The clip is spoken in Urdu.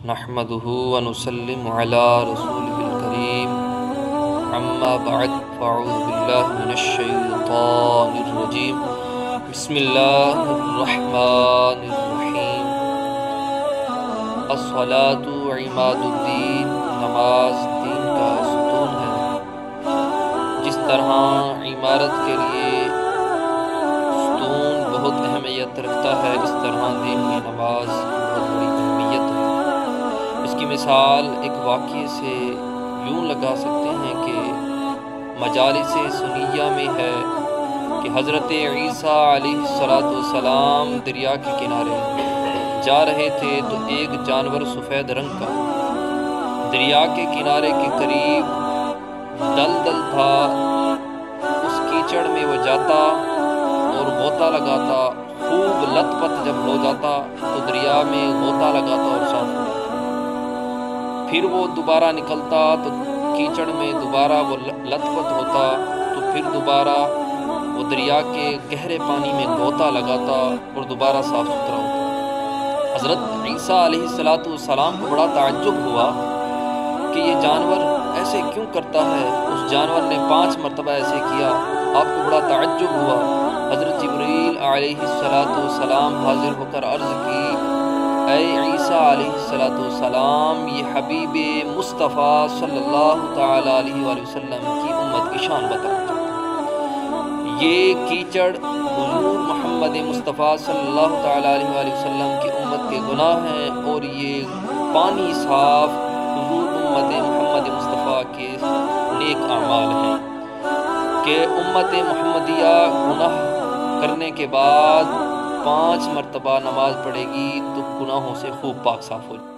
نحمده ونسلم على رسوله الكريم اما بعد فاعوذ بالله من الشيطان الرجيم بسم الله الرحمن الرحیم الصلاة عماد الدین، نماز دین کا ستون ہے۔ جس طرح عمارت کے لیے ستون بہت اہمیت رکھتا ہے، اس طرح دین کی نماز بہت بڑی اہمیت ہے۔ اس کی مثال ایک واقعے سے یوں لگا سکتے ہیں کہ مجالس سنیہ میں ہے کہ حضرت عیسیٰ علیہ السلام دریا کے کنارے جا رہے تھے تو ایک جانور سفید رنگ کا دریا کے کنارے کے قریب دلدل تھا۔ اس کیچڑ میں وہ جاتا اور غوطہ لگاتا، خوب لت پت جب ہو جاتا تو دریا میں غوطہ لگاتا اور صاف ہو جاتا۔ پھر وہ دوبارہ نکلتا تو کیچڑ میں دوبارہ وہ لت پت ہوتا، تو پھر دوبارہ وہ دریا کے گہرے پانی میں غوطہ لگاتا اور دوبارہ صاف ستھرا ہوتا۔ حضرت عیسیٰ علیہ السلام کو بڑا تعجب ہوا کہ یہ جانور ایسے کیوں کرتا ہے۔ اس جانور نے 5 مرتبہ ایسے کیا۔ آپ کو بڑا تعجب ہوا۔ حضرت جبریل علیہ السلام حاضر ہو کر عرض کی، اے عیسیٰ علیہ السلام، یہ حبیب مصطفیٰ صلی اللہ تعالیٰ علیہ وآلہ وسلم کی امت کی شان بتانا چاہتا ہے۔ یہ کیچڑ حضور محمد مصطفیٰ صلی اللہ تعالیٰ علیہ وآلہ وسلم کی امت کے گناہ ہیں، اور یہ پانی صاف حضور امت محمد مصطفیٰ کے نیک اعمال ہیں کہ امت محمدیہ گناہ کرنے کے بعد 5 مرتبہ نماز پڑھے گی تو گناہوں سے خوب پاک صاف ہو جائے۔